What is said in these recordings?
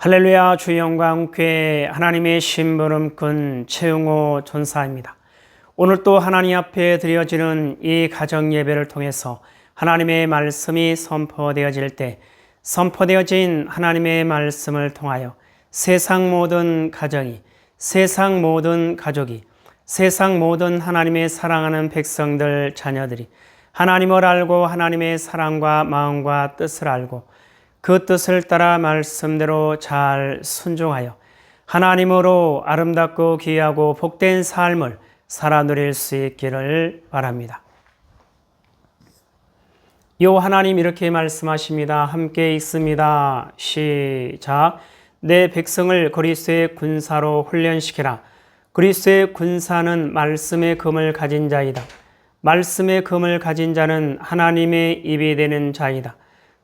할렐루야. 주 영광교회 하나님의 심부름꾼 최용호 전사입니다. 오늘 또 하나님 앞에 드려지는 이 가정 예배를 통해서 하나님의 말씀이 선포되어질 때 선포되어진 하나님의 말씀을 통하여 세상 모든 가정이, 세상 모든 가족이, 세상 모든 하나님의 사랑하는 백성들 자녀들이 하나님을 알고 하나님의 사랑과 마음과 뜻을 알고 그 뜻을 따라 말씀대로 잘 순종하여 하나님으로 아름답고 귀하고 복된 삶을 살아 누릴 수 있기를 바랍니다. 요 하나님 이렇게 말씀하십니다. 함께 읽습니다. 시작. 내 백성을 그리스도의 군사로 훈련시키라. 그리스도의 군사는 말씀의 금을 가진 자이다. 말씀의 금을 가진 자는 하나님의 입이 되는 자이다.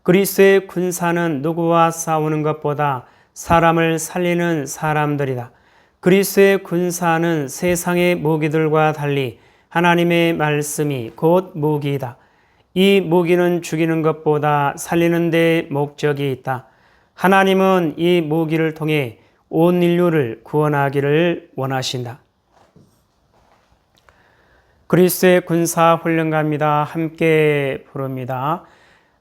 그리스도의 군사는 누구와 싸우는 것보다 사람을 살리는 사람들이다. 그리스도의 군사는 세상의 무기들과 달리 하나님의 말씀이 곧 무기이다. 이 무기는 죽이는 것보다 살리는 데 목적이 있다. 하나님은 이 무기를 통해 온 인류를 구원하기를 원하신다. 그리스도의 군사 훈련가입니다. 함께 부릅니다.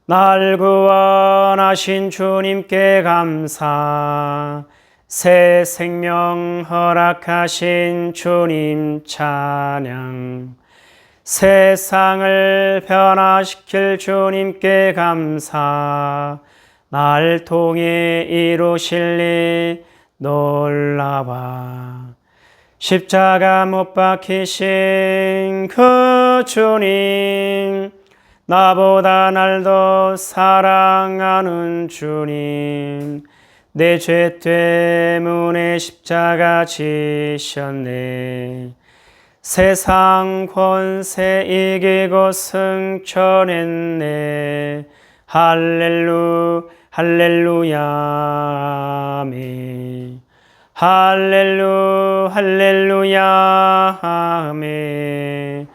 날 구원하신 주님께 감사, 새 생명 허락하신 주님 찬양, 세상을 변화시킬 주님께 감사, 날 통해 이루실 일 놀라와. 십자가 못 박히신 그 주님, 나보다 날 더 사랑하는 주님, 내 죄 때문에 십자가 지셨네. 세상 권세 이기고 승천했네. 할렐루야 아멘. 할렐루야 아멘.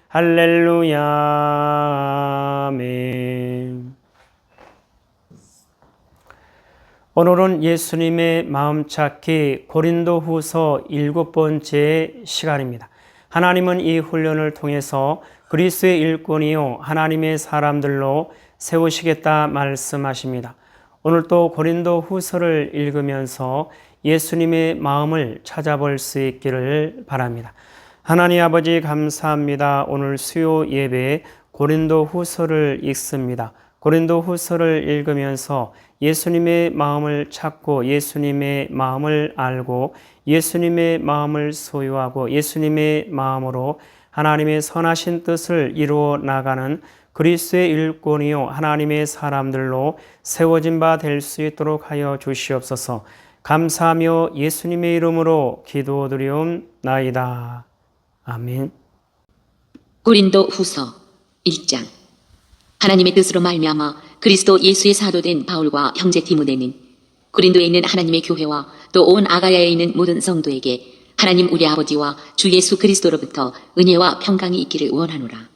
할렐루야 아멘. 오늘은 예수님의 마음 찾기 고린도후서 7번째 시간입니다. 하나님은 이 훈련을 통해서 그리스도의 일꾼이요 하나님의 사람들로 세우시겠다 말씀하십니다. 오늘 또 고린도후서를 읽으면서 예수님의 마음을 찾아볼 수 있기를 바랍니다. 하나님 아버지 감사합니다. 오늘 수요 예배에 고린도후서를 읽습니다. 고린도후서를 읽으면서 예수님의 마음을 찾고 예수님의 마음을 알고 예수님의 마음을 소유하고 예수님의 마음으로 하나님의 선하신 뜻을 이루어 나가는 그리스도의 일꾼이요 하나님의 사람들로 세워진 바 될 수 있도록 하여 주시옵소서. 감사하며 예수님의 이름으로 기도드리옵나이다. 아멘. 고린도후서 1장. 하나님의 뜻으로 말미암아 그리스도 예수의 사도된 바울과 형제 디모데는 고린도에 있는 하나님의 교회와 또 온 아가야에 있는 모든 성도에게 하나님 우리 아버지와 주 예수 그리스도로부터 은혜와 평강이 있기를 원하노라.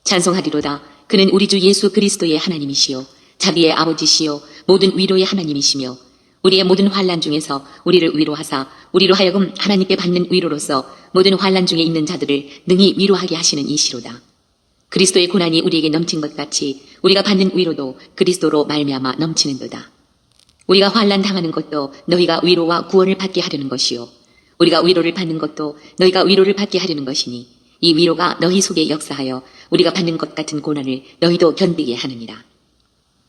찬송하리로다. 그는 우리 주 예수 그리스도의 하나님이시요 자기의 아버지시요 모든 위로의 하나님이시며 우리의 모든 환난 중에서 우리를 위로하사 우리로 하여금 하나님께 받는 위로로서 모든 환난 중에 있는 자들을 능히 위로하게 하시는 이시로다. 그리스도의 고난이 우리에게 넘친 것 같이 우리가 받는 위로도 그리스도로 말미암아 넘치는도다. 우리가 환난 당하는 것도 너희가 위로와 구원을 받게 하려는 것이요 우리가 위로를 받는 것도 너희가 위로를 받게 하려는 것이니 이 위로가 너희 속에 역사하여 우리가 받는 것 같은 고난을 너희도 견디게 하느니라.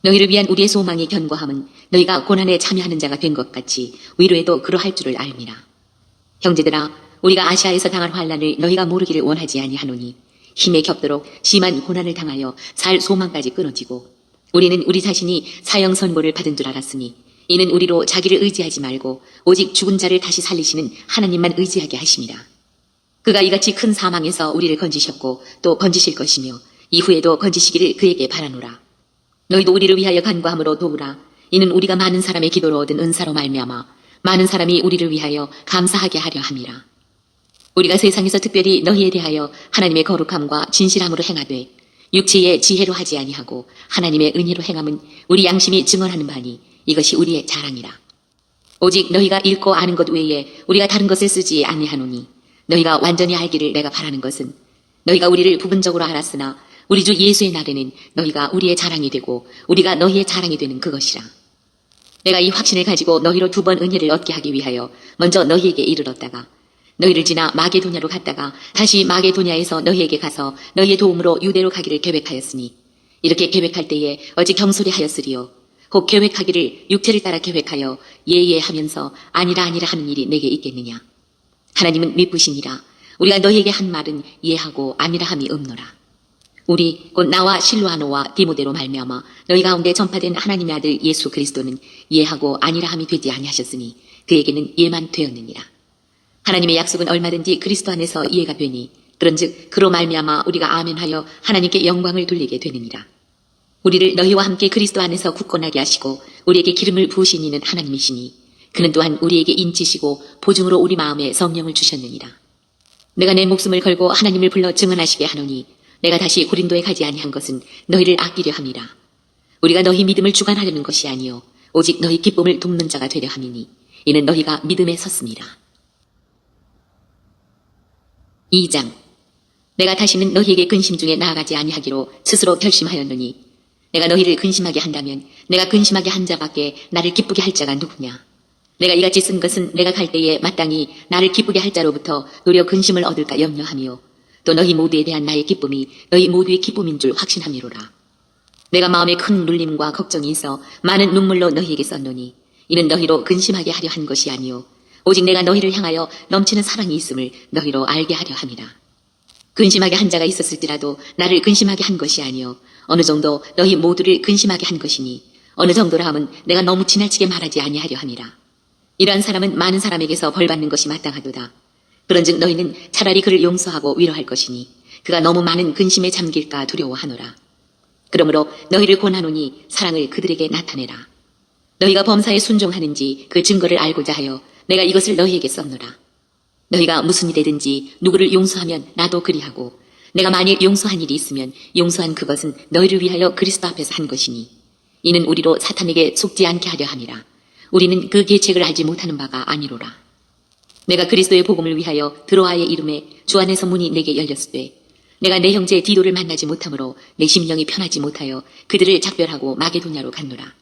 너희를 위한 우리의 소망의 견고함은 너희가 고난에 참여하는 자가 된 것 같이 위로에도 그러할 줄을 알미라. 형제들아, 우리가 아시아에서 당한 환난을 너희가 모르기를 원하지 아니하노니 힘에 겹도록 심한 고난을 당하여 살 소망까지 끊어지고 우리는 우리 자신이 사형 선고를 받은 줄 알았으니 이는 우리로 자기를 의지하지 말고 오직 죽은 자를 다시 살리시는 하나님만 의지하게 하심이라. 그가 이같이 큰 사망에서 우리를 건지셨고 또 건지실 것이며 이후에도 건지시기를 그에게 바라노라. 너희도 우리를 위하여 간구함으로 도우라. 이는 우리가 많은 사람의 기도로 얻은 은사로 말미암아 많은 사람이 우리를 위하여 감사하게 하려 함이라. 우리가 세상에서 특별히 너희에 대하여 하나님의 거룩함과 진실함으로 행하되 육체의 지혜로 하지 아니하고 하나님의 은혜로 행함은 우리 양심이 증언하는 바니 이것이 우리의 자랑이라. 오직 너희가 읽고 아는 것 외에 우리가 다른 것을 쓰지 아니하노니 너희가 완전히 알기를 내가 바라는 것은 너희가 우리를 부분적으로 알았으나 우리 주 예수의 날에는 너희가 우리의 자랑이 되고 우리가 너희의 자랑이 되는 그것이라. 내가 이 확신을 가지고 너희로 2번 은혜를 얻게 하기 위하여 먼저 너희에게 이르렀다가 너희를 지나 마게도냐로 갔다가 다시 마게도냐에서 너희에게 가서 너희의 도움으로 유대로 가기를 계획하였으니 이렇게 계획할 때에 어찌 경솔히 하였으리요. 혹 계획하기를 육체를 따라 계획하여 예예 하면서 아니라 아니라 하는 일이 내게 있겠느냐. 하나님은 미쁘시니라. 우리가 너희에게 한 말은 예하고 아니라 함이 없노라. 우리 곧 나와 실로아노와 디모데로 말미암아 너희 가운데 전파된 하나님의 아들 예수 그리스도는 예하고 아니라 함이 되지 아니하셨으니 그에게는 예만 되었느니라. 하나님의 약속은 얼마든지 그리스도 안에서 이해가 되니 그런즉 그로 말미암아 우리가 아멘하여 하나님께 영광을 돌리게 되느니라. 우리를 너희와 함께 그리스도 안에서 굳건하게 하시고 우리에게 기름을 부으신 이는 하나님이시니 그는 또한 우리에게 인치시고 보증으로 우리 마음에 성령을 주셨느니라. 내가 내 목숨을 걸고 하나님을 불러 증언하시게 하노니 내가 다시 고린도에 가지 아니한 것은 너희를 아끼려 함이라. 우리가 너희 믿음을 주관하려는 것이 아니요 오직 너희 기쁨을 돕는 자가 되려 함이니 이는 너희가 믿음에 섰습니다. 2장. 내가 다시는 너희에게 근심 중에 나아가지 아니하기로 스스로 결심하였노니 내가 너희를 근심하게 한다면 내가 근심하게 한 자밖에 나를 기쁘게 할 자가 누구냐. 내가 이같이 쓴 것은 내가 갈 때에 마땅히 나를 기쁘게 할 자로부터 도리어 근심을 얻을까 염려하며 또 너희 모두에 대한 나의 기쁨이 너희 모두의 기쁨인 줄 확신함이로라. 내가 마음에 큰 눌림과 걱정이 있어 많은 눈물로 너희에게 썼노니 이는 너희로 근심하게 하려 한 것이 아니요 오직 내가 너희를 향하여 넘치는 사랑이 있음을 너희로 알게 하려 함이라. 근심하게 한 자가 있었을지라도 나를 근심하게 한 것이 아니요 어느 정도 너희 모두를 근심하게 한 것이니 어느 정도라 함은 내가 너무 지나치게 말하지 아니하려 함이라. 이러한 사람은 많은 사람에게서 벌받는 것이 마땅하도다. 그런즉 너희는 차라리 그를 용서하고 위로할 것이니 그가 너무 많은 근심에 잠길까 두려워하노라. 그러므로 너희를 권하노니 사랑을 그들에게 나타내라. 너희가 범사에 순종하는지 그 증거를 알고자 하여 내가 이것을 너희에게 썼노라. 너희가 무슨 일이든지 누구를 용서하면 나도 그리하고 내가 만일 용서한 일이 있으면 용서한 그것은 너희를 위하여 그리스도 앞에서 한 것이니 이는 우리로 사탄에게 속지 않게 하려 함이라. 우리는 그 계책을 알지 못하는 바가 아니로라. 내가 그리스도의 복음을 위하여 드로아의 이름에 주 안에서 문이 내게 열렸으되 내가 내 형제 디도를 만나지 못하므로 내 심령이 편하지 못하여 그들을 작별하고 마게도냐로 갔노라.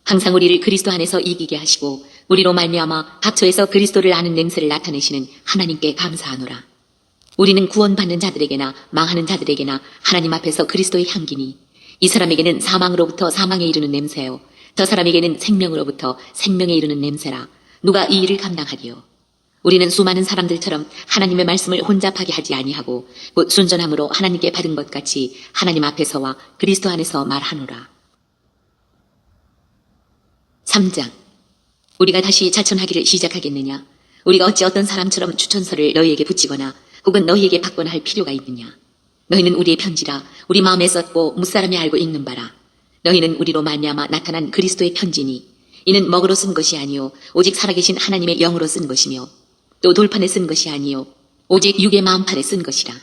항상 우리를 그리스도 안에서 이기게 하시고 우리로 말미암아 각처에서 그리스도를 아는 냄새를 나타내시는 하나님께 감사하노라. 우리는 구원받는 자들에게나 망하는 자들에게나 하나님 앞에서 그리스도의 향기니 이 사람에게는 사망으로부터 사망에 이르는 냄새요 저 사람에게는 생명으로부터 생명에 이르는 냄새라. 누가 이 일을 감당하리요. 우리는 수많은 사람들처럼 하나님의 말씀을 혼잡하게 하지 아니하고 곧 순전함으로 하나님께 받은 것 같이 하나님 앞에서와 그리스도 안에서 말하노라. 3장. 우리가 다시 자천하기를 시작하겠느냐. 우리가 어찌 어떤 사람처럼 추천서를 너희에게 붙이거나 혹은 너희에게 받거나 할 필요가 있느냐. 너희는 우리의 편지라 우리 마음에 썼고 무사람이 알고 읽는 바라. 너희는 우리로 말미암아 나타난 그리스도의 편지니 이는 먹으로 쓴 것이 아니요 오직 살아계신 하나님의 영으로 쓴 것이며 또 돌판에 쓴 것이 아니요 오직 육의 마음판에 쓴 것이라.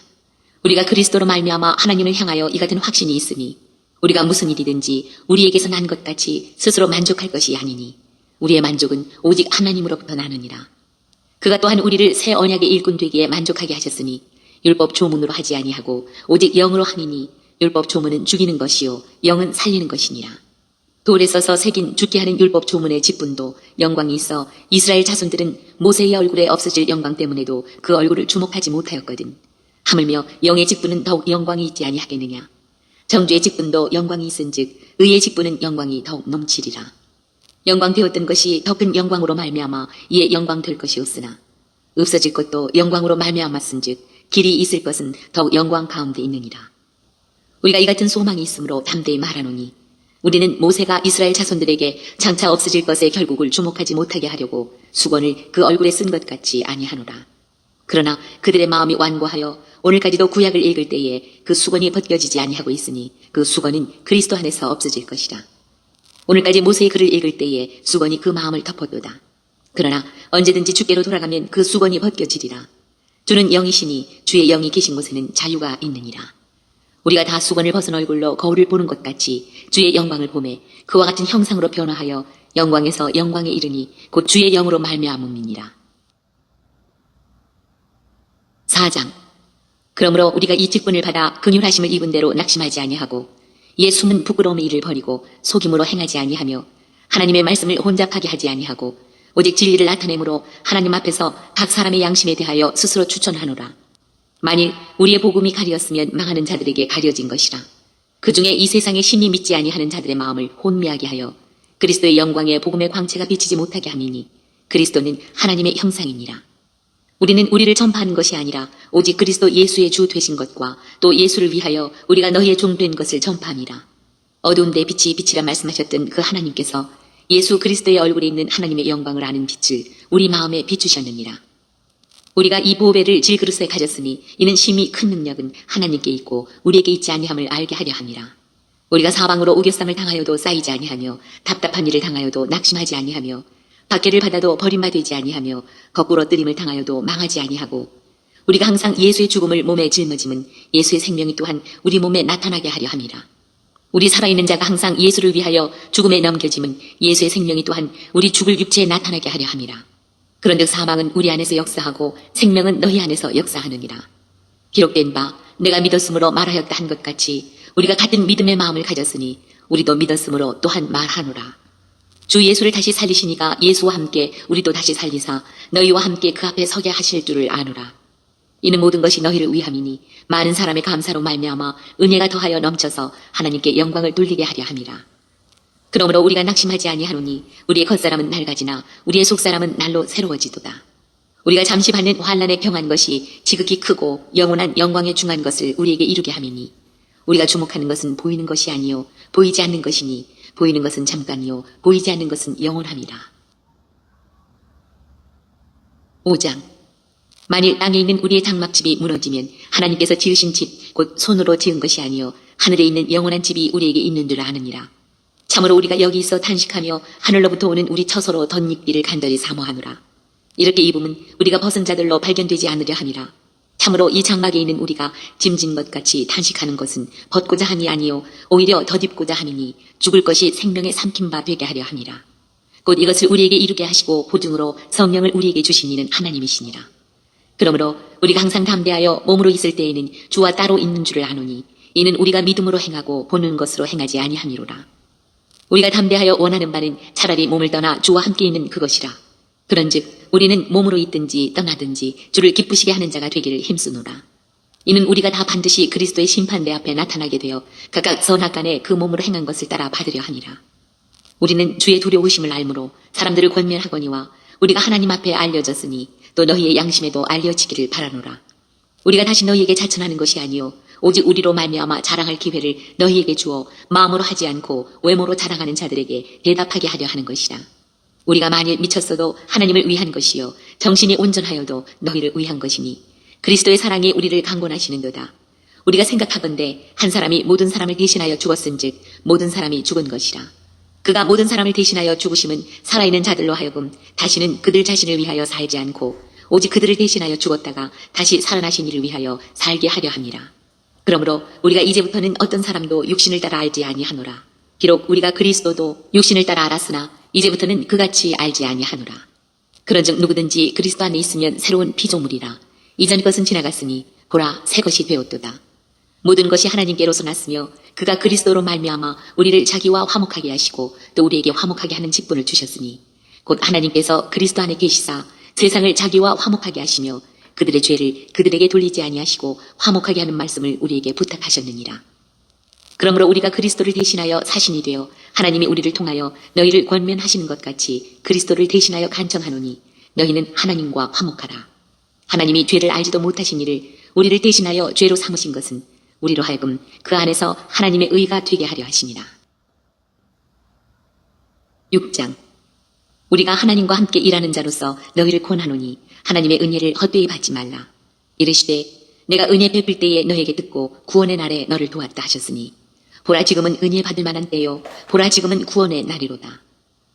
우리가 그리스도로 말미암아 하나님을 향하여 이 같은 확신이 있으니 우리가 무슨 일이든지 우리에게서 난 것 같이 스스로 만족할 것이 아니니 우리의 만족은 오직 하나님으로부터 나느니라. 그가 또한 우리를 새 언약의 일꾼 되기에 만족하게 하셨으니 율법 조문으로 하지 아니하고 오직 영으로 함이니 율법 조문은 죽이는 것이요 영은 살리는 것이니라. 돌에 써서 새긴 죽게 하는 율법 조문의 직분도 영광이 있어 이스라엘 자손들은 모세의 얼굴에 없어질 영광 때문에도 그 얼굴을 주목하지 못하였거든. 하물며 영의 직분은 더욱 영광이 있지 아니하겠느냐. 정죄의 직분도 영광이 있은즉 의의 직분은 영광이 더욱 넘치리라. 영광 되었던 것이 더 큰 영광으로 말미암아 이에 영광 될 것이 없으나 없어질 것도 영광으로 말미암았은즉 길이 있을 것은 더욱 영광 가운데 있느니라. 우리가 이 같은 소망이 있으므로 담대히 말하노니 우리는 모세가 이스라엘 자손들에게 장차 없어질 것에 결국을 주목하지 못하게 하려고 수건을 그 얼굴에 쓴 것 같이 아니하노라. 그러나 그들의 마음이 완고하여 오늘까지도 구약을 읽을 때에 그 수건이 벗겨지지 아니하고 있으니 그 수건은 그리스도 안에서 없어질 것이라. 오늘까지 모세의 글을 읽을 때에 수건이 그 마음을 덮었도다. 그러나 언제든지 주께로 돌아가면 그 수건이 벗겨지리라. 주는 영이시니 주의 영이 계신 곳에는 자유가 있느니라. 우리가 다 수건을 벗은 얼굴로 거울을 보는 것 같이 주의 영광을 보매 그와 같은 형상으로 변화하여 영광에서 영광에 이르니 곧 주의 영으로 말미암음이니라. 4장. 그러므로 우리가 이 직분을 받아 긍휼하심을 입은 대로 낙심하지 아니하고 이에 숨은 부끄러움의 일을 버리고 속임으로 행하지 아니하며 하나님의 말씀을 혼잡하게 하지 아니하고 오직 진리를 나타내므로 하나님 앞에서 각 사람의 양심에 대하여 스스로 추천하노라. 만일 우리의 복음이 가리었으면 망하는 자들에게 가려진 것이라. 그 중에 이 세상에 신이 믿지 아니하는 자들의 마음을 혼미하게 하여 그리스도의 영광에 복음의 광채가 비치지 못하게 함이니 그리스도는 하나님의 형상이니라. 우리는 우리를 전파하는 것이 아니라 오직 그리스도 예수의 주 되신 것과 또 예수를 위하여 우리가 너희의 종 된 것을 전파함이라. 어두운 데 빛이 빛이라 말씀하셨던 그 하나님께서 예수 그리스도의 얼굴에 있는 하나님의 영광을 아는 빛을 우리 마음에 비추셨느니라. 우리가 이 보배를 질그릇에 가졌으니 이는 심히 큰 능력은 하나님께 있고 우리에게 있지 아니함을 알게 하려 함이라. 우리가 사방으로 우겨쌈을 당하여도 쌓이지 아니하며 답답한 일을 당하여도 낙심하지 아니하며 박해를 받아도 버림받지 아니하며 거꾸로 뜨림을 당하여도 망하지 아니하고 우리가 항상 예수의 죽음을 몸에 짊어짐은 예수의 생명이 또한 우리 몸에 나타나게 하려 함이라. 우리 살아있는 자가 항상 예수를 위하여 죽음에 넘겨짐은 예수의 생명이 또한 우리 죽을 육체에 나타나게 하려 함이라. 그런즉 사망은 우리 안에서 역사하고 생명은 너희 안에서 역사하느니라. 기록된 바 내가 믿었으므로 말하였다 한 것 같이 우리가 같은 믿음의 마음을 가졌으니 우리도 믿었으므로 또한 말하노라. 주 예수를 다시 살리시니가 예수와 함께 우리도 다시 살리사 너희와 함께 그 앞에 서게 하실 줄을 아노라. 이는 모든 것이 너희를 위함이니 많은 사람의 감사로 말미암아 은혜가 더하여 넘쳐서 하나님께 영광을 돌리게 하려 함이라. 그러므로 우리가 낙심하지 아니하노니 우리의 겉사람은 낡아지나 우리의 속사람은 날로 새로워지도다. 우리가 잠시 받는 환난에 경한 것이 지극히 크고 영원한 영광에 중한 것을 우리에게 이루게 함이니 우리가 주목하는 것은 보이는 것이 아니요 보이지 않는 것이니 보이는 것은 잠깐이요 보이지 않는 것은 영원함이라. 5장. 만일 땅에 있는 우리의 장막집이 무너지면 하나님께서 지으신 집 곧 손으로 지은 것이 아니요 하늘에 있는 영원한 집이 우리에게 있는 줄 아느니라. 참으로 우리가 여기 있어 탄식하며 하늘로부터 오는 우리 처소로 덧입기를 간절히 사모하노라. 이렇게 입으면 우리가 벗은 자들로 발견되지 않으려 함이라. 참으로 이 장막에 있는 우리가 짐진 것 같이 탄식하는 것은 벗고자 함이 아니요 오히려 덧입고자 함이니 죽을 것이 생명에 삼킨 바 되게 하려 함이라. 곧 이것을 우리에게 이루게 하시고 보증으로 성령을 우리에게 주신 이는 하나님이시니라. 그러므로 우리가 항상 담대하여 몸으로 있을 때에는 주와 따로 있는 줄을 아노니 이는 우리가 믿음으로 행하고 보는 것으로 행하지 아니함이로라. 우리가 담대하여 원하는 바는 차라리 몸을 떠나 주와 함께 있는 그것이라. 그런즉 우리는 몸으로 있든지 떠나든지 주를 기쁘시게 하는 자가 되기를 힘쓰노라. 이는 우리가 다 반드시 그리스도의 심판대 앞에 나타나게 되어 각각 선악간에 그 몸으로 행한 것을 따라 받으려 하니라. 우리는 주의 두려우심을 알므로 사람들을 권면하거니와 우리가 하나님 앞에 알려졌으니 또 너희의 양심에도 알려지기를 바라노라. 우리가 다시 너희에게 자천하는 것이 아니요 오직 우리로 말미암아 자랑할 기회를 너희에게 주어 마음으로 하지 않고 외모로 자랑하는 자들에게 대답하게 하려 하는 것이라. 우리가 만일 미쳤어도 하나님을 위한 것이요 정신이 온전하여도 너희를 위한 것이니 그리스도의 사랑이 우리를 강권하시는도다. 우리가 생각하건대 한 사람이 모든 사람을 대신하여 죽었은즉 모든 사람이 죽은 것이라. 그가 모든 사람을 대신하여 죽으심은 살아있는 자들로 하여금 다시는 그들 자신을 위하여 살지 않고 오직 그들을 대신하여 죽었다가 다시 살아나신 이를 위하여 살게 하려 함이라. 그러므로 우리가 이제부터는 어떤 사람도 육신을 따라 알지 아니하노라. 비록 우리가 그리스도도 육신을 따라 알았으나 이제부터는 그같이 알지 아니하노라. 그런즉 누구든지 그리스도 안에 있으면 새로운 피조물이라. 이전 것은 지나갔으니 보라 새 것이 되었도다. 모든 것이 하나님께로서 났으며 그가 그리스도로 말미암아 우리를 자기와 화목하게 하시고 또 우리에게 화목하게 하는 직분을 주셨으니 곧 하나님께서 그리스도 안에 계시사 세상을 자기와 화목하게 하시며 그들의 죄를 그들에게 돌리지 아니하시고 화목하게 하는 말씀을 우리에게 부탁하셨느니라. 그러므로 우리가 그리스도를 대신하여 사신이 되어 하나님이 우리를 통하여 너희를 권면하시는 것 같이 그리스도를 대신하여 간청하노니 너희는 하나님과 화목하라. 하나님이 죄를 알지도 못하신 이를 우리를 대신하여 죄로 삼으신 것은 우리로 하여금 그 안에서 하나님의 의가 되게 하려 하시니라. 6장. 우리가 하나님과 함께 일하는 자로서 너희를 권하노니 하나님의 은혜를 헛되이 받지 말라. 이르시되 내가 은혜 베풀 때에 너에게 듣고 구원의 날에 너를 도왔다 하셨으니 보라 지금은 은혜 받을 만한 때요 보라 지금은 구원의 날이로다.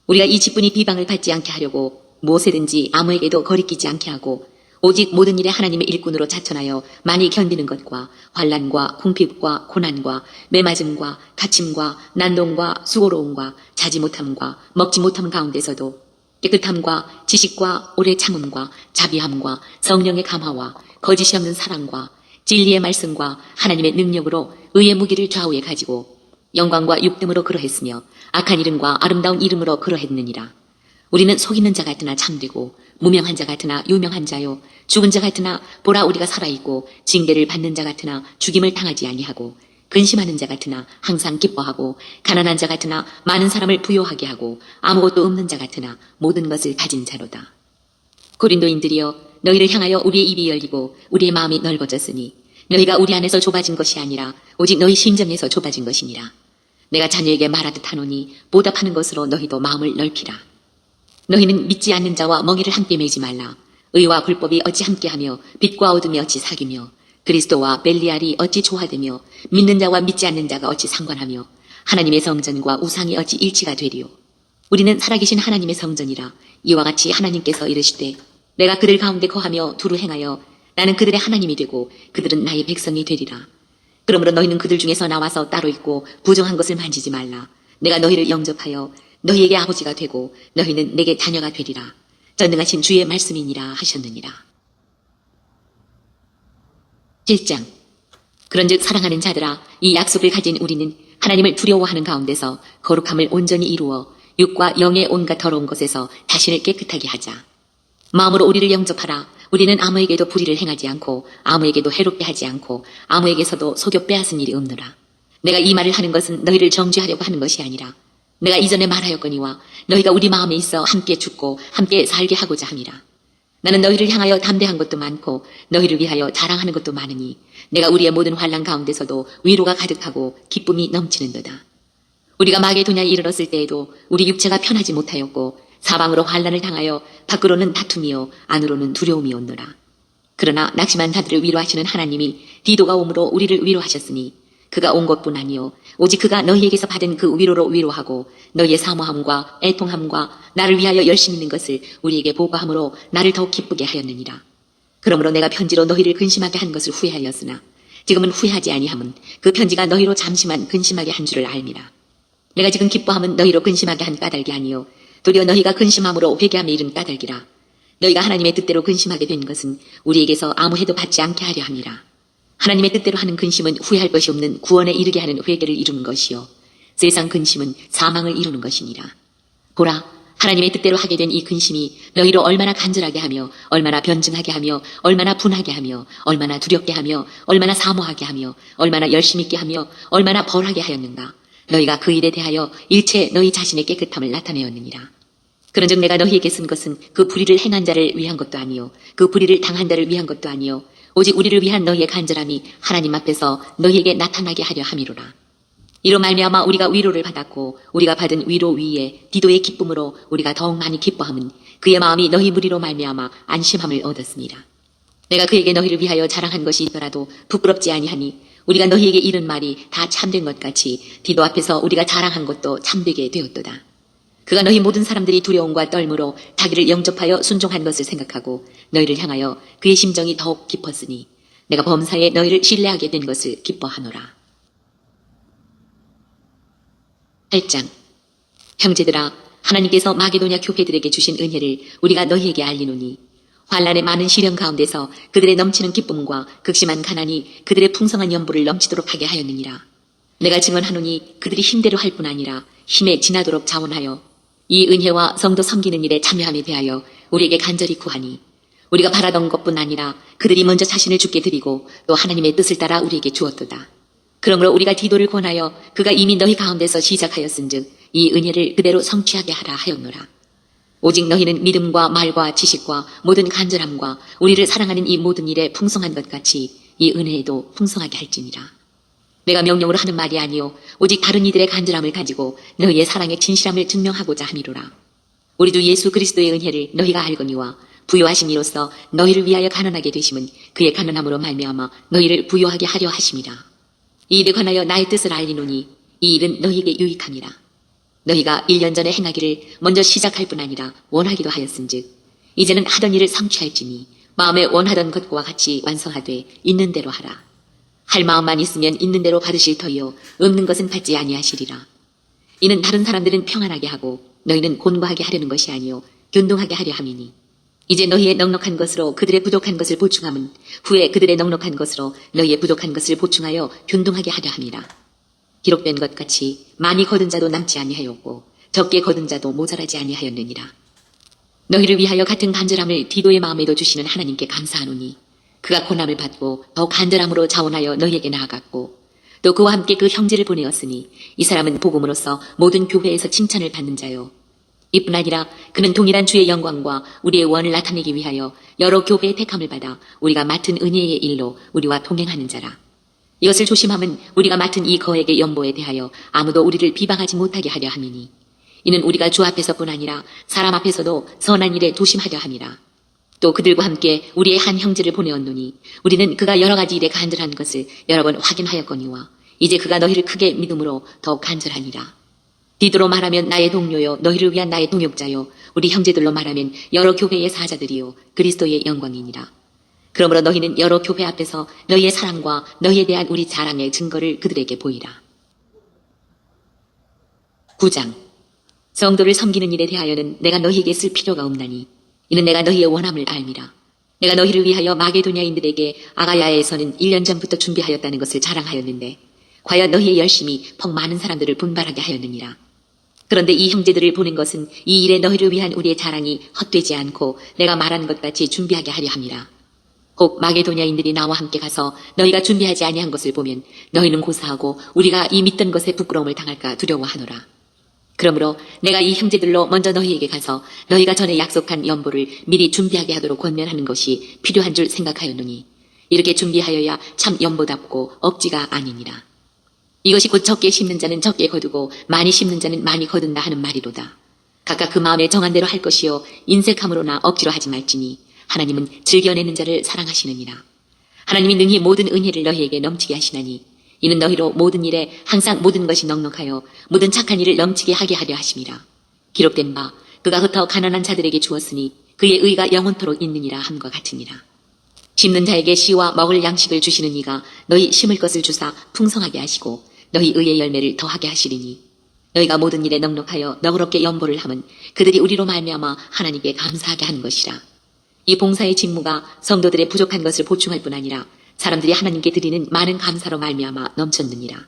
우리가 이 직분이 비방을 받지 않게 하려고 무엇이든지 아무에게도 거리끼지 않게 하고 오직 모든 일에 하나님의 일꾼으로 자천하여 많이 견디는 것과 환난과 궁핍과 고난과 매맞음과 다침과 난동과 수고로움과 자지 못함과 먹지 못함 가운데서도 깨끗함과 지식과 오래 참음과 자비함과 성령의 감화와 거짓이 없는 사랑과 진리의 말씀과 하나님의 능력으로 의의 무기를 좌우에 가지고 영광과 육됨으로 그러했으며 악한 이름과 아름다운 이름으로 그러했느니라. 우리는 속이는 자 같으나 참되고 무명한 자 같으나 유명한 자요 죽은 자 같으나 보라 우리가 살아있고 징계를 받는 자 같으나 죽임을 당하지 아니하고 근심하는 자 같으나 항상 기뻐하고 가난한 자 같으나 많은 사람을 부요하게 하고 아무것도 없는 자 같으나 모든 것을 가진 자로다. 고린도인들이여 너희를 향하여 우리의 입이 열리고 우리의 마음이 넓어졌으니 너희가 우리 안에서 좁아진 것이 아니라 오직 너희 심정에서 좁아진 것이니라. 내가 자녀에게 말하듯 하노니 보답하는 것으로 너희도 마음을 넓히라. 너희는 믿지 않는 자와 멍에를 함께 매지 말라. 의와 불법이 어찌 함께하며 빛과 어둠이 어찌 사귀며 그리스도와 벨리알이 어찌 조화되며 믿는 자와 믿지 않는 자가 어찌 상관하며 하나님의 성전과 우상이 어찌 일치가 되리요. 우리는 살아계신 하나님의 성전이라. 이와 같이 하나님께서 이르시되 내가 그들 가운데 거하며 두루 행하여 나는 그들의 하나님이 되고 그들은 나의 백성이 되리라. 그러므로 너희는 그들 중에서 나와서 따로 있고 부정한 것을 만지지 말라. 내가 너희를 영접하여 너희에게 아버지가 되고 너희는 내게 자녀가 되리라. 전능하신 주의 말씀이니라 하셨느니라. 7장. 그런즉 사랑하는 자들아 이 약속을 가진 우리는 하나님을 두려워하는 가운데서 거룩함을 온전히 이루어 육과 영의 온갖 더러운 것에서 자신을 깨끗하게 하자. 마음으로 우리를 영접하라. 우리는 아무에게도 불의를 행하지 않고 아무에게도 해롭게 하지 않고 아무에게서도 속여 빼앗은 일이 없노라. 내가 이 말을 하는 것은 너희를 정죄하려고 하는 것이 아니라 내가 이전에 말하였거니와 너희가 우리 마음에 있어 함께 죽고 함께 살게 하고자 함이라. 나는 너희를 향하여 담대한 것도 많고 너희를 위하여 자랑하는 것도 많으니 내가 우리의 모든 환난 가운데서도 위로가 가득하고 기쁨이 넘치는도다. 우리가 마게도냐에 이르렀을 때에도 우리 육체가 편하지 못하였고 사방으로 환난을 당하여 밖으로는 다툼이요 안으로는 두려움이 온노라. 그러나 낙심한 자들을 위로하시는 하나님이 디도가 오므로 우리를 위로하셨으니 그가 온 것뿐 아니요 오직 그가 너희에게서 받은 그 위로로 위로하고 너희의 사모함과 애통함과 나를 위하여 열심 있는 것을 우리에게 보고함으로 나를 더욱 기쁘게 하였느니라. 그러므로 내가 편지로 너희를 근심하게 한 것을 후회하였으나 지금은 후회하지 아니함은 그 편지가 너희로 잠시만 근심하게 한 줄을 알미라. 내가 지금 기뻐함은 너희로 근심하게 한 까닭이 아니요 도리어 너희가 근심함으로 회개함에 이른 까닭이라. 너희가 하나님의 뜻대로 근심하게 된 것은 우리에게서 아무 해도 받지 않게 하려 함이라. 하나님의 뜻대로 하는 근심은 후회할 것이 없는 구원에 이르게 하는 회개를 이루는 것이요 세상 근심은 사망을 이루는 것이니라. 보라, 하나님의 뜻대로 하게 된 이 근심이 너희로 얼마나 간절하게 하며 얼마나 변증하게 하며 얼마나 분하게 하며 얼마나 두렵게 하며 얼마나 사모하게 하며 얼마나 열심 있게 하며 얼마나 벌하게 하였는가. 너희가 그 일에 대하여 일체 너희 자신의 깨끗함을 나타내었느니라. 그런즉 내가 너희에게 쓴 것은 그 불의를 행한 자를 위한 것도 아니요 그 불의를 당한 자를 위한 것도 아니요 오직 우리를 위한 너희의 간절함이 하나님 앞에서 너희에게 나타나게 하려 함이로라. 이로 말미암아 우리가 위로를 받았고 우리가 받은 위로 위에 디도의 기쁨으로 우리가 더욱 많이 기뻐함은 그의 마음이 너희 무리로 말미암아 안심함을 얻었습니다. 내가 그에게 너희를 위하여 자랑한 것이 있더라도 부끄럽지 아니하니 우리가 너희에게 이른 말이 다 참된 것 같이 디도 앞에서 우리가 자랑한 것도 참되게 되었도다. 그가 너희 모든 사람들이 두려움과 떨므로 자기를 영접하여 순종한 것을 생각하고 너희를 향하여 그의 심정이 더욱 깊었으니 내가 범사에 너희를 신뢰하게 된 것을 기뻐하노라. 8장. 형제들아 하나님께서 마게도냐 교회들에게 주신 은혜를 우리가 너희에게 알리노니 환난의 많은 시련 가운데서 그들의 넘치는 기쁨과 극심한 가난이 그들의 풍성한 연보를 넘치도록 하게 하였느니라. 내가 증언하노니 그들이 힘대로 할 뿐 아니라 힘에 지나도록 자원하여 이 은혜와 성도 섬기는 일에 참여함에 대하여 우리에게 간절히 구하니 우리가 바라던 것뿐 아니라 그들이 먼저 자신을 주께 드리고 또 하나님의 뜻을 따라 우리에게 주었도다. 그러므로 우리가 디도를 권하여 그가 이미 너희 가운데서 시작하였은즉 이 은혜를 그대로 성취하게 하라 하였노라. 오직 너희는 믿음과 말과 지식과 모든 간절함과 우리를 사랑하는 이 모든 일에 풍성한 것 같이 이 은혜에도 풍성하게 할지니라. 내가 명령으로 하는 말이 아니요 오직 다른 이들의 간절함을 가지고 너희의 사랑의 진실함을 증명하고자 함이로라. 우리 주 예수 그리스도의 은혜를 너희가 알거니와 부요하신 이로써 너희를 위하여 가난하게 되심은 그의 가난함으로 말미암아 너희를 부요하게 하려 하심이라. 이 일에 관하여 나의 뜻을 알리노니 이 일은 너희에게 유익함이라. 너희가 1년 전에 행하기를 먼저 시작할 뿐 아니라 원하기도 하였은즉 이제는 하던 일을 성취할지니 마음에 원하던 것과 같이 완성하되 있는 대로 하라. 할 마음만 있으면 있는 대로 받으실 터이요 없는 것은 받지 아니하시리라. 이는 다른 사람들은 평안하게 하고 너희는 곤고하게 하려는 것이 아니요 균등하게 하려 함이니 이제 너희의 넉넉한 것으로 그들의 부족한 것을 보충함은 후에 그들의 넉넉한 것으로 너희의 부족한 것을 보충하여 균등하게 하려 함이라. 기록된 것 같이 많이 거둔 자도 남지 아니하였고 적게 거둔 자도 모자라지 아니하였느니라. 너희를 위하여 같은 간절함을 디도의 마음에도 주시는 하나님께 감사하노니 그가 고난을 받고 더 간절함으로 자원하여 너희에게 나아갔고 또 그와 함께 그 형제를 보내었으니 이 사람은 복음으로써 모든 교회에서 칭찬을 받는 자요. 이뿐 아니라 그는 동일한 주의 영광과 우리의 원을 나타내기 위하여 여러 교회의 택함을 받아 우리가 맡은 은혜의 일로 우리와 동행하는 자라. 이것을 조심함은 우리가 맡은 이 거액의 연보에 대하여 아무도 우리를 비방하지 못하게 하려 함이니 이는 우리가 주 앞에서뿐 아니라 사람 앞에서도 선한 일에 조심하려 함이라. 또 그들과 함께 우리의 한 형제를 보내었노니 우리는 그가 여러 가지 일에 간절한 것을 여러 번 확인하였거니와 이제 그가 너희를 크게 믿음으로 더욱 간절하니라. 디도로 말하면 나의 동료요 너희를 위한 나의 동역자요 우리 형제들로 말하면 여러 교회의 사자들이요 그리스도의 영광이니라. 그러므로 너희는 여러 교회 앞에서 너희의 사랑과 너희에 대한 우리 자랑의 증거를 그들에게 보이라. 9장. 성도를 섬기는 일에 대하여는 내가 너희에게 쓸 필요가 없나니 이는 내가 너희의 원함을 알미라. 내가 너희를 위하여 마게도냐인들에게 아가야에서는 1년 전부터 준비하였다는 것을 자랑하였는데 과연 너희의 열심이 퍽 많은 사람들을 분발하게 하였느니라. 그런데 이 형제들을 보낸 것은 이 일에 너희를 위한 우리의 자랑이 헛되지 않고 내가 말한 것 같이 준비하게 하려 함이라. 혹 마게도냐인들이 나와 함께 가서 너희가 준비하지 아니한 것을 보면 너희는 고사하고 우리가 이 믿던 것에 부끄러움을 당할까 두려워하노라. 그러므로 내가 이 형제들로 먼저 너희에게 가서 너희가 전에 약속한 연보를 미리 준비하게 하도록 권면하는 것이 필요한 줄 생각하였노니 이렇게 준비하여야 참 연보답고 억지가 아니니라. 이것이 곧 적게 심는 자는 적게 거두고 많이 심는 자는 많이 거둔다 하는 말이로다. 각각 그 마음에 정한 대로 할 것이요 인색함으로나 억지로 하지 말지니 하나님은 즐겨내는 자를 사랑하시느니라. 하나님이 능히 모든 은혜를 너희에게 넘치게 하시나니 이는 너희로 모든 일에 항상 모든 것이 넉넉하여 모든 착한 일을 넘치게 하게 하려 하심이라. 기록된 바 그가 흩어 가난한 자들에게 주었으니 그의 의가 영원토록 있느니라 함과 같으니라. 심는 자에게 씨와 먹을 양식을 주시는 이가 너희 심을 것을 주사 풍성하게 하시고 너희 의의 열매를 더하게 하시리니 너희가 모든 일에 넉넉하여 너그럽게 연보를 함은 그들이 우리로 말미암아 하나님께 감사하게 하는 것이라. 이 봉사의 직무가 성도들의 부족한 것을 보충할 뿐 아니라 사람들이 하나님께 드리는 많은 감사로 말미암아 넘쳤느니라.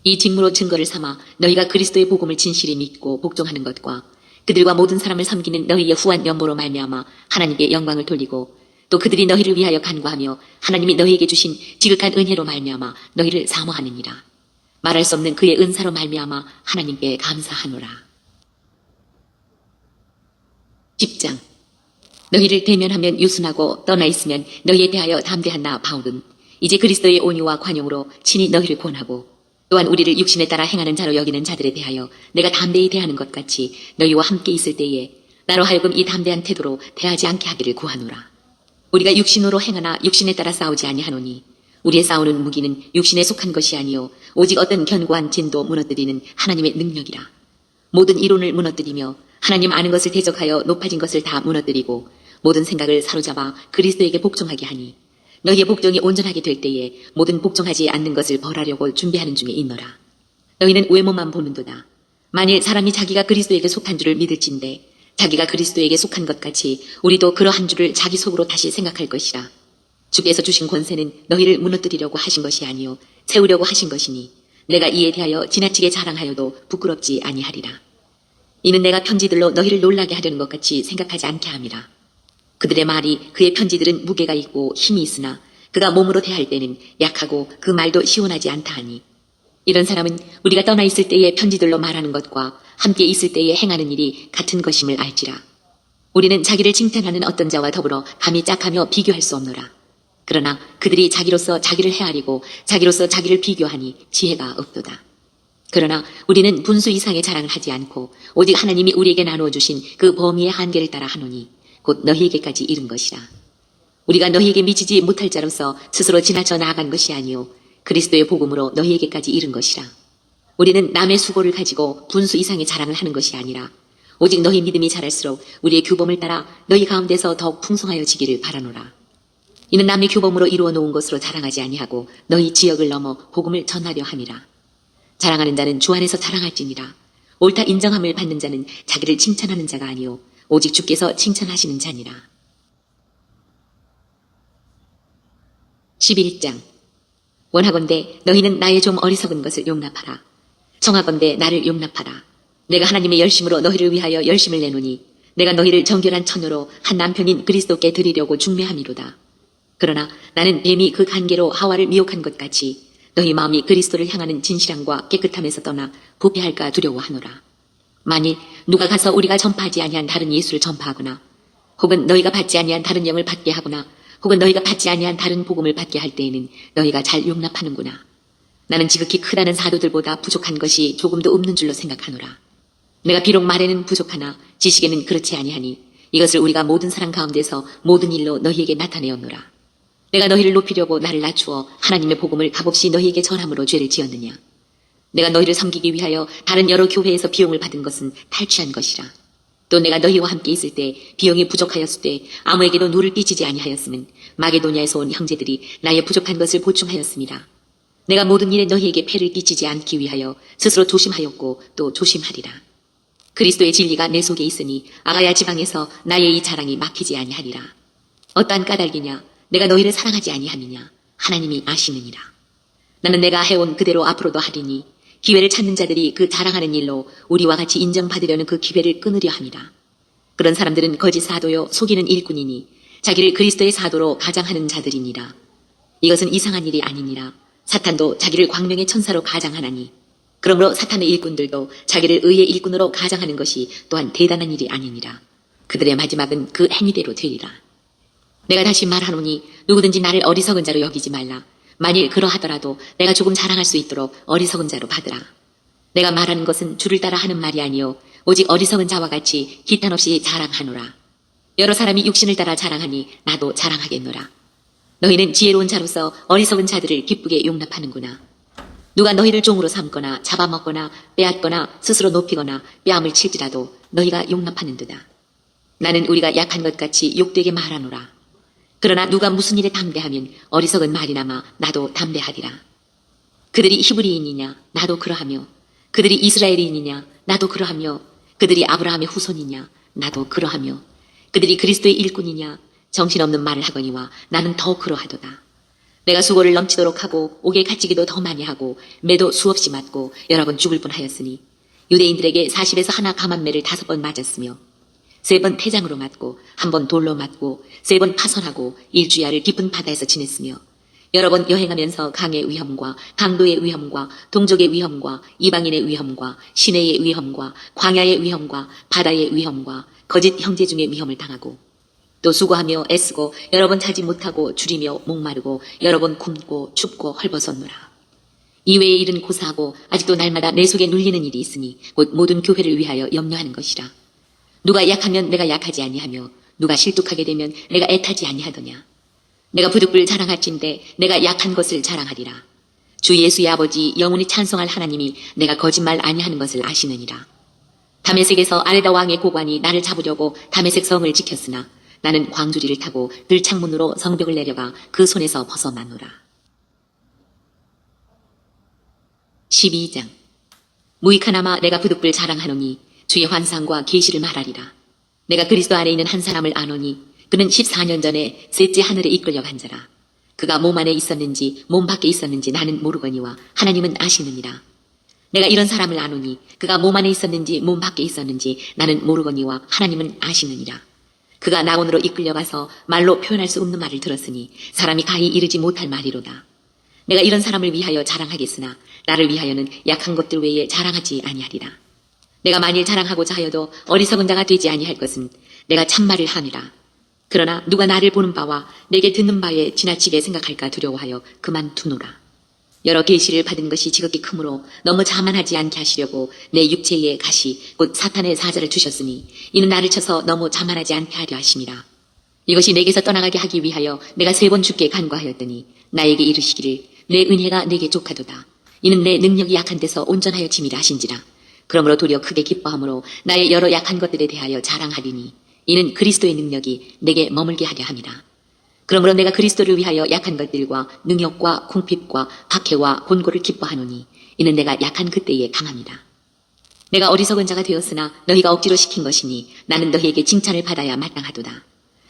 이 직무로 증거를 삼아 너희가 그리스도의 복음을 진실히 믿고 복종하는 것과 그들과 모든 사람을 섬기는 너희의 후한 연보로 말미암아 하나님께 영광을 돌리고 또 그들이 너희를 위하여 간구하며 하나님이 너희에게 주신 지극한 은혜로 말미암아 너희를 사모하느니라. 말할 수 없는 그의 은사로 말미암아 하나님께 감사하노라. 10장. 너희를 대면하면 유순하고 떠나 있으면 너희에 대하여 담대한 나 바울은 이제 그리스도의 온유와 관용으로 친히 너희를 권하고 또한 우리를 육신에 따라 행하는 자로 여기는 자들에 대하여 내가 담대히 대하는 것 같이 너희와 함께 있을 때에 나로 하여금 이 담대한 태도로 대하지 않게 하기를 구하노라. 우리가 육신으로 행하나 육신에 따라 싸우지 아니하노니 우리의 싸우는 무기는 육신에 속한 것이 아니요 오직 어떤 견고한 진도 무너뜨리는 하나님의 능력이라. 모든 이론을 무너뜨리며 하나님 아는 것을 대적하여 높아진 것을 다 무너뜨리고 모든 생각을 사로잡아 그리스도에게 복종하게 하니 너희의 복종이 온전하게 될 때에 모든 복종하지 않는 것을 벌하려고 준비하는 중에 있노라. 너희는 외모만 보는도다. 만일 사람이 자기가 그리스도에게 속한 줄을 믿을진대 자기가 그리스도에게 속한 것 같이 우리도 그러한 줄을 자기 속으로 다시 생각할 것이라. 주께서 주신 권세는 너희를 무너뜨리려고 하신 것이 아니요 세우려고 하신 것이니 내가 이에 대하여 지나치게 자랑하여도 부끄럽지 아니하리라. 이는 내가 편지들로 너희를 놀라게 하려는 것 같이 생각하지 않게 함이라. 그들의 말이 그의 편지들은 무게가 있고 힘이 있으나 그가 몸으로 대할 때는 약하고 그 말도 시원하지 않다 하니 이런 사람은 우리가 떠나 있을 때에 편지들로 말하는 것과 함께 있을 때에 행하는 일이 같은 것임을 알지라. 우리는 자기를 칭찬하는 어떤 자와 더불어 감히 짝하며 비교할 수 없노라. 그러나 그들이 자기로서 자기를 헤아리고 자기로서 자기를 비교하니 지혜가 없도다. 그러나 우리는 분수 이상의 자랑을 하지 않고 오직 하나님이 우리에게 나누어 주신 그 범위의 한계를 따라 하노니 곧 너희에게까지 이른 것이라. 우리가 너희에게 미치지 못할 자로서 스스로 지나쳐 나아간 것이 아니요 그리스도의 복음으로 너희에게까지 이른 것이라. 우리는 남의 수고를 가지고 분수 이상의 자랑을 하는 것이 아니라 오직 너희 믿음이 자랄수록 우리의 규범을 따라 너희 가운데서 더욱 풍성하여지기를 바라노라. 이는 남의 규범으로 이루어 놓은 것으로 자랑하지 아니하고 너희 지역을 넘어 복음을 전하려 함이라. 자랑하는 자는 주 안에서 자랑할지니라. 옳다 인정함을 받는 자는 자기를 칭찬하는 자가 아니요 오직 주께서 칭찬하시는 자니라. 11장. 원하건대 너희는 나의 좀 어리석은 것을 용납하라. 청하건대 나를 용납하라. 내가 하나님의 열심으로 너희를 위하여 열심을 내노니 내가 너희를 정결한 처녀로 한 남편인 그리스도께 드리려고 중매함이로다. 그러나 나는 뱀이 그 간계로 하와를 미혹한 것 같이 너희 마음이 그리스도를 향하는 진실함과 깨끗함에서 떠나 부패할까 두려워하노라. 만일 누가 가서 우리가 전파하지 아니한 다른 예수를 전파하거나 혹은 너희가 받지 아니한 다른 영을 받게 하거나 혹은 너희가 받지 아니한 다른 복음을 받게 할 때에는 너희가 잘 용납하는구나. 나는 지극히 크다는 사도들보다 부족한 것이 조금도 없는 줄로 생각하노라. 내가 비록 말에는 부족하나 지식에는 그렇지 아니하니 이것을 우리가 모든 사람 가운데서 모든 일로 너희에게 나타내었노라. 내가 너희를 높이려고 나를 낮추어 하나님의 복음을 값없이 너희에게 전함으로 죄를 지었느냐. 내가 너희를 섬기기 위하여 다른 여러 교회에서 비용을 받은 것은 탈취한 것이라. 또 내가 너희와 함께 있을 때 비용이 부족하였을 때 아무에게도 누를 끼치지 아니하였으면 마게도냐에서 온 형제들이 나의 부족한 것을 보충하였습니다. 내가 모든 일에 너희에게 폐를 끼치지 않기 위하여 스스로 조심하였고 또 조심하리라. 그리스도의 진리가 내 속에 있으니 아가야 지방에서 나의 이 자랑이 막히지 아니하리라. 어떠한 까닭이냐 내가 너희를 사랑하지 아니함이냐 하나님이 아시느니라. 나는 내가 해온 그대로 앞으로도 하리니 기회를 찾는 자들이 그 자랑하는 일로 우리와 같이 인정받으려는 그 기회를 끊으려 함이라. 그런 사람들은 거짓 사도요 속이는 일꾼이니 자기를 그리스도의 사도로 가장하는 자들이니라. 이것은 이상한 일이 아니니라. 사탄도 자기를 광명의 천사로 가장하나니 그러므로 사탄의 일꾼들도 자기를 의의 일꾼으로 가장하는 것이 또한 대단한 일이 아니니라. 그들의 마지막은 그 행위대로 되리라. 내가 다시 말하노니 누구든지 나를 어리석은 자로 여기지 말라. 만일 그러하더라도 내가 조금 자랑할 수 있도록 어리석은 자로 받으라. 내가 말하는 것은 주를 따라 하는 말이 아니요 오직 어리석은 자와 같이 기탄 없이 자랑하노라. 여러 사람이 육신을 따라 자랑하니 나도 자랑하겠노라. 너희는 지혜로운 자로서 어리석은 자들을 기쁘게 용납하는구나. 누가 너희를 종으로 삼거나 잡아먹거나 빼앗거나 스스로 높이거나 뺨을 칠지라도 너희가 용납하는도다. 나는 우리가 약한 것 같이 욕되게 말하노라. 그러나 누가 무슨 일에 담대하면 어리석은 말이나마 나도 담대하리라. 그들이 히브리인이냐 나도 그러하며 그들이 이스라엘인이냐 나도 그러하며 그들이 아브라함의 후손이냐 나도 그러하며 그들이 그리스도의 일꾼이냐 정신없는 말을 하거니와 나는 더 그러하도다. 내가 수고를 넘치도록 하고 옥에 갇히기도 더 많이 하고 매도 수없이 맞고 여러 번 죽을 뻔하였으니 유대인들에게 40에서 하나 감한매를 5번 맞았으며 3번 태장으로 맞고 1번 돌로 맞고 3번 파선하고 일주야를 깊은 바다에서 지냈으며 여러 번 여행하면서 강의 위험과 강도의 위험과 동족의 위험과 이방인의 위험과 시내의 위험과 광야의 위험과 바다의 위험과 거짓 형제 중의 위험을 당하고 또 수고하며 애쓰고 여러 번 자지 못하고 줄이며 목마르고 여러 번 굶고 춥고 헐벗었노라. 이외의 일은 고사하고 아직도 날마다 내 속에 눌리는 일이 있으니 곧 모든 교회를 위하여 염려하는 것이라. 누가 약하면 내가 약하지 아니하며 누가 실뚝하게 되면 내가 애타지 아니하더냐. 내가 부득불 자랑할진대 내가 약한 것을 자랑하리라. 주 예수의 아버지 영원히 찬송할 하나님이 내가 거짓말 아니하는 것을 아시느니라. 다메섹에서 아레다 왕의 고관이 나를 잡으려고 다메섹 성을 지켰으나 나는 광주리를 타고 들창문으로 성벽을 내려가 그 손에서 벗어났노라. 12장. 무익하나마 내가 부득불 자랑하노니 주의 환상과 계시를 말하리라. 내가 그리스도 안에 있는 한 사람을 아노니 그는 14년 전에 셋째 하늘에 이끌려간 자라. 그가 몸 안에 있었는지 몸 밖에 있었는지 나는 모르거니와 하나님은 아시느니라. 내가 이런 사람을 아노니 그가 몸 안에 있었는지 몸 밖에 있었는지 나는 모르거니와 하나님은 아시느니라. 그가 낙원으로 이끌려가서 말로 표현할 수 없는 말을 들었으니 사람이 가히 이르지 못할 말이로다. 내가 이런 사람을 위하여 자랑하겠으나 나를 위하여는 약한 것들 외에 자랑하지 아니하리라. 내가 만일 자랑하고자 하여도 어리석은 자가 되지 아니할 것은 내가 참말을 함이라. 그러나 누가 나를 보는 바와 내게 듣는 바에 지나치게 생각할까 두려워하여 그만두노라. 여러 계시를 받은 것이 지극히 크므로 너무 자만하지 않게 하시려고 내 육체에 가시 곧 사탄의 사자를 주셨으니 이는 나를 쳐서 너무 자만하지 않게 하려 하심이라. 이것이 내게서 떠나가게 하기 위하여 내가 3번 주께 간구하였더니 나에게 이르시기를 내 은혜가 내게 족하도다. 이는 내 능력이 약한 데서 온전하여 짐이라 하신지라. 그러므로 도리어 크게 기뻐함으로 나의 여러 약한 것들에 대하여 자랑하리니 이는 그리스도의 능력이 내게 머물게 하려 함이라. 그러므로 내가 그리스도를 위하여 약한 것들과 능욕과 궁핍과 박해와 곤고를 기뻐하노니 이는 내가 약한 그때에 강함이라. 내가 어리석은 자가 되었으나 너희가 억지로 시킨 것이니 나는 너희에게 칭찬을 받아야 마땅하도다.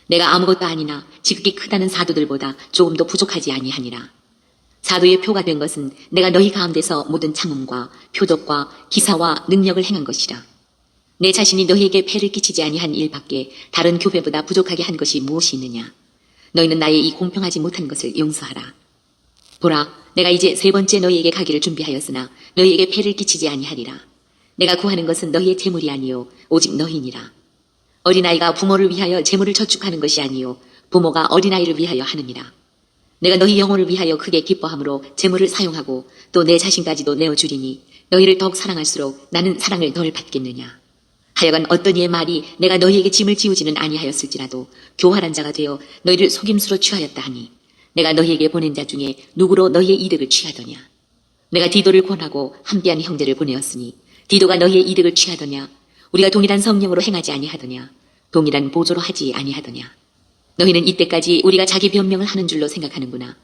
내가 아무것도 아니나 지극히 크다는 사도들보다 조금도 부족하지 아니하니라. 사도의 표가 된 것은 내가 너희 가운데서 모든 참음과 표적과 기사와 능력을 행한 것이라. 내 자신이 너희에게 폐를 끼치지 아니한 일밖에 다른 교회보다 부족하게 한 것이 무엇이 있느냐. 너희는 나의 이 공평하지 못한 것을 용서하라. 보라, 내가 이제 세 번째 너희에게 가기를 준비하였으나 너희에게 폐를 끼치지 아니하리라. 내가 구하는 것은 너희의 재물이 아니요 오직 너희니라. 어린아이가 부모를 위하여 재물을 저축하는 것이 아니요 부모가 어린아이를 위하여 하느니라. 내가 너희 영혼을 위하여 크게 기뻐함으로 재물을 사용하고 또 내 자신까지도 내어주리니 너희를 더욱 사랑할수록 나는 사랑을 덜 받겠느냐. 하여간 어떤 이의 말이 내가 너희에게 짐을 지우지는 아니하였을지라도 교활한 자가 되어 너희를 속임수로 취하였다 하니 내가 너희에게 보낸 자 중에 누구로 너희의 이득을 취하더냐. 내가 디도를 권하고 함께한 형제를 보내었으니 디도가 너희의 이득을 취하더냐. 우리가 동일한 성령으로 행하지 아니하더냐. 동일한 보조로 하지 아니하더냐. 너희는 이때까지 우리가 자기 변명을 하는 줄로 생각하는구나.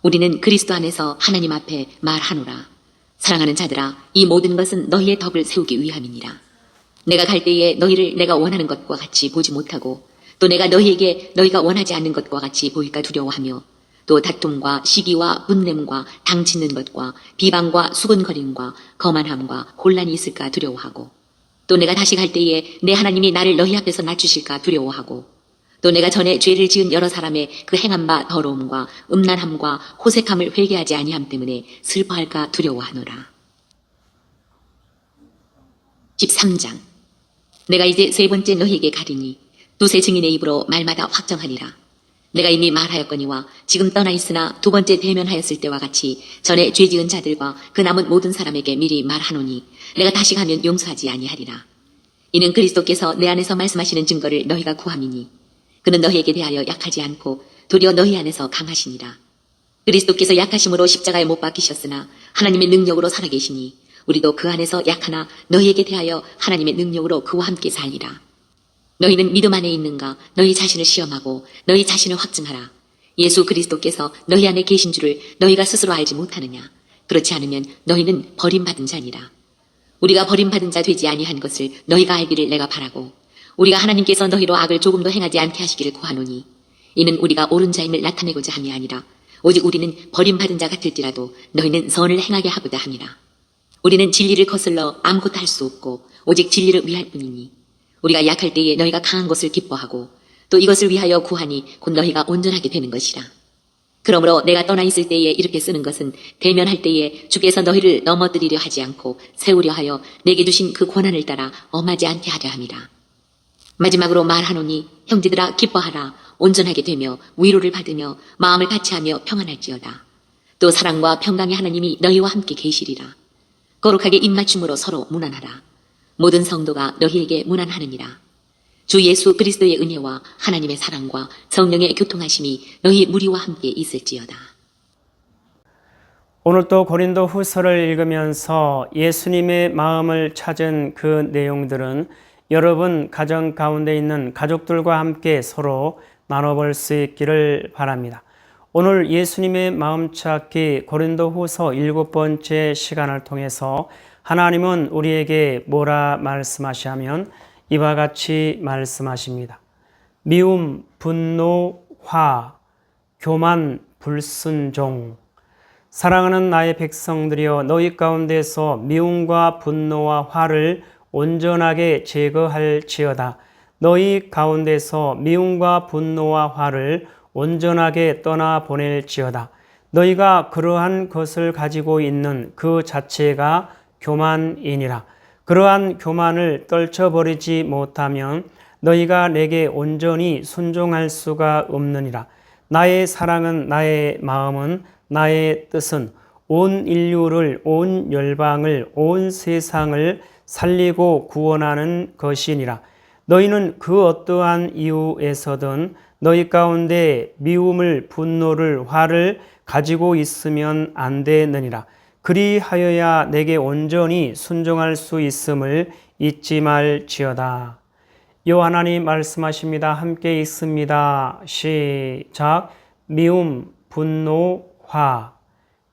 우리는 그리스도 안에서 하나님 앞에 말하노라. 사랑하는 자들아, 이 모든 것은 너희의 덕을 세우기 위함이니라. 내가 갈 때에 너희를 내가 원하는 것과 같이 보지 못하고 또 내가 너희에게 너희가 원하지 않는 것과 같이 보일까 두려워하며 또 다툼과 시기와 분냄과 당짓는 것과 비방과 수군거림과 거만함과 혼란이 있을까 두려워하고 또 내가 다시 갈 때에 내 하나님이 나를 너희 앞에서 낮추실까 두려워하고 또 내가 전에 죄를 지은 여러 사람의 그 행한 바 더러움과 음란함과 호색함을 회개하지 아니함 때문에 슬퍼할까 두려워하노라. 13장. 내가 이제 세 번째 너희에게 가리니 두세 증인의 입으로 말마다 확정하리라. 내가 이미 말하였거니와 지금 떠나 있으나 두 번째 대면하였을 때와 같이 전에 죄 지은 자들과 그 남은 모든 사람에게 미리 말하노니 내가 다시 가면 용서하지 아니하리라. 이는 그리스도께서 내 안에서 말씀하시는 증거를 너희가 구함이니 그는 너희에게 대하여 약하지 않고 도리어 너희 안에서 강하시니라. 그리스도께서 약하심으로 십자가에 못 박히셨으나 하나님의 능력으로 살아계시니 우리도 그 안에서 약하나 너희에게 대하여 하나님의 능력으로 그와 함께 살리라. 너희는 믿음 안에 있는가? 너희 자신을 시험하고 너희 자신을 확증하라. 예수 그리스도께서 너희 안에 계신 줄을 너희가 스스로 알지 못하느냐? 그렇지 않으면 너희는 버림받은 자니라. 우리가 버림받은 자 되지 아니한 것을 너희가 알기를 내가 바라고 우리가 하나님께서 너희로 악을 조금도 행하지 않게 하시기를 구하노니 이는 우리가 옳은 자임을 나타내고자 함이 아니라 오직 우리는 버림받은 자 같을지라도 너희는 선을 행하게 하고자 함이라. 우리는 진리를 거슬러 아무것도 할 수 없고 오직 진리를 위할 뿐이니 우리가 약할 때에 너희가 강한 것을 기뻐하고 또 이것을 위하여 구하니 곧 너희가 온전하게 되는 것이라. 그러므로 내가 떠나 있을 때에 이렇게 쓰는 것은 대면할 때에 주께서 너희를 넘어뜨리려 하지 않고 세우려 하여 내게 주신 그 권한을 따라 엄하지 않게 하려 함이라. 마지막으로 말하노니 형제들아 기뻐하라. 온전하게 되며 위로를 받으며 마음을 같이하며 평안할지어다. 또 사랑과 평강의 하나님이 너희와 함께 계시리라. 거룩하게 입맞춤으로 서로 문안하라. 모든 성도가 너희에게 문안하느니라. 주 예수 그리스도의 은혜와 하나님의 사랑과 성령의 교통하심이 너희 무리와 함께 있을지어다. 오늘 또 고린도 후서를 읽으면서 예수님의 마음을 찾은 그 내용들은 여러분 가정 가운데 있는 가족들과 함께 서로 나눠볼 수 있기를 바랍니다. 오늘 예수님의 마음 찾기 고린도 후서 7번째 시간을 통해서 하나님은 우리에게 뭐라 말씀하시냐면 이와 같이 말씀하십니다. 미움, 분노, 화, 교만, 불순종. 사랑하는 나의 백성들이여 너희 가운데서 미움과 분노와 화를 온전하게 제거할지어다. 너희 가운데서 미움과 분노와 화를 온전하게 떠나보낼지어다. 너희가 그러한 것을 가지고 있는 그 자체가 교만이니라. 그러한 교만을 떨쳐버리지 못하면 너희가 내게 온전히 순종할 수가 없느니라. 나의 사랑은, 나의 마음은, 나의 뜻은 온 인류를, 온 열방을, 온 세상을 살리고 구원하는 것이니라. 너희는 그 어떠한 이유에서든 너희 가운데 미움을, 분노를, 화를 가지고 있으면 안 되느니라. 그리하여야 내게 온전히 순종할 수 있음을 잊지 말지어다. 여호와 하나님 말씀하십니다. 함께 읽습니다. 시작. 미움, 분노, 화,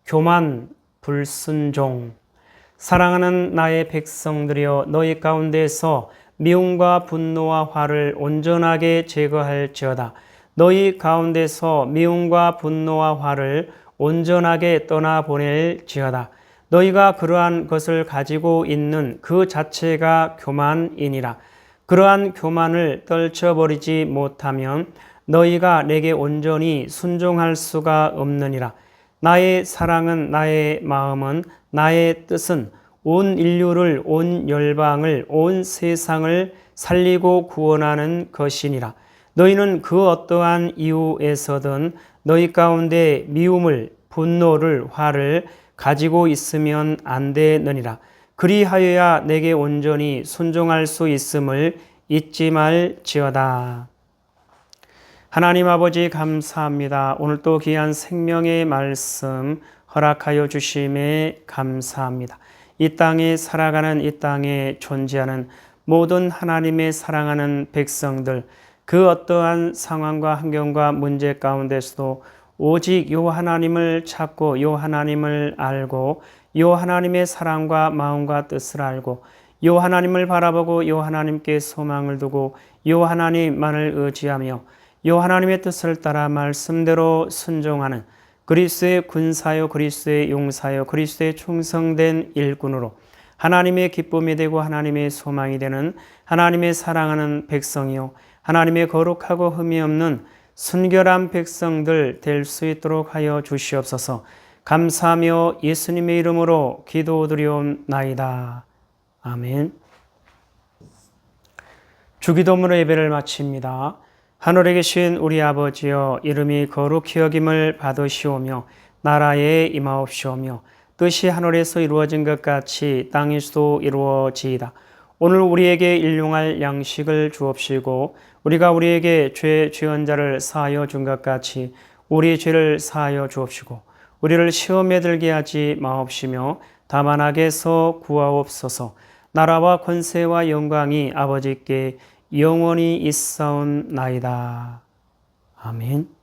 교만, 불순종. 사랑하는 나의 백성들이여, 너희 가운데서 미움과 분노와 화를 온전하게 제거할지어다. 너희 가운데서 미움과 분노와 화를 온전하게 떠나보낼지어다. 너희가 그러한 것을 가지고 있는 그 자체가 교만이니라. 그러한 교만을 떨쳐버리지 못하면 너희가 내게 온전히 순종할 수가 없느니라. 나의 사랑은, 나의 마음은, 나의 뜻은 온 인류를, 온 열방을, 온 세상을 살리고 구원하는 것이니라. 너희는 그 어떠한 이유에서든 너희 가운데 미움을, 분노를, 화를 가지고 있으면 안 되느니라. 그리하여야 내게 온전히 순종할 수 있음을 잊지 말지어다. 하나님 아버지 감사합니다. 오늘 또 귀한 생명의 말씀 허락하여 주심에 감사합니다. 이 땅에 살아가는, 이 땅에 존재하는 모든 하나님의 사랑하는 백성들, 그 어떠한 상황과 환경과 문제 가운데서도 오직 요 하나님을 찾고 요 하나님을 알고 요 하나님의 사랑과 마음과 뜻을 알고 요 하나님을 바라보고 요 하나님께 소망을 두고 요 하나님만을 의지하며 요 하나님의 뜻을 따라 말씀대로 순종하는 그리스도의 군사요, 그리스도의 용사요, 그리스도의 충성된 일꾼으로 하나님의 기쁨이 되고 하나님의 소망이 되는 하나님의 사랑하는 백성이요, 하나님의 거룩하고 흠이 없는 순결한 백성들 될 수 있도록 하여 주시옵소서. 감사하며 예수님의 이름으로 기도드리옵나이다. 아멘. 주기도문의 예배를 마칩니다. 하늘에 계신 우리 아버지여, 이름이 거룩히 여김을 받으시오며 나라에 임하옵시오며 뜻이 하늘에서 이루어진 것 같이 땅에서도 이루어지이다. 오늘 우리에게 일용할 양식을 주옵시고 우리가 우리에게 죄한 자를 사하여 준 것 같이 우리 죄를 사하여 주옵시고 우리를 시험에 들게 하지 마옵시며 다만 악에서 구하옵소서. 나라와 권세와 영광이 아버지께 영원히 있사옵나이다. 아멘.